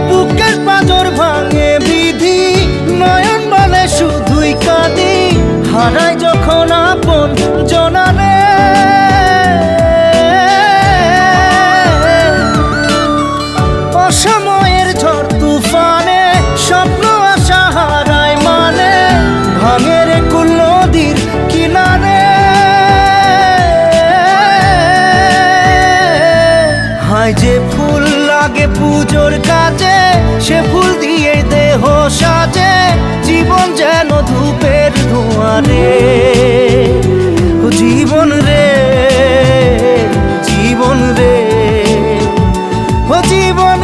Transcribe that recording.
বুকের পাঁজর ভাঙে বিধি, নয়ন বলে শুধুই কাঁদি, হারাই যখন আপন জনারে। অসময়ের ঝড় তুফানে স্বপ্ন আশা হারায় মানে, ভাঙে রে কুল নদীর কিনারে। হায় যে ফুল লাগে পুজোর কাজে, সে ফুল দিয়ে দেহ সাজে, জীবন যেন ধূপের ধোঁয়ারে। জীবন রে, জীবন রে, ও জীবন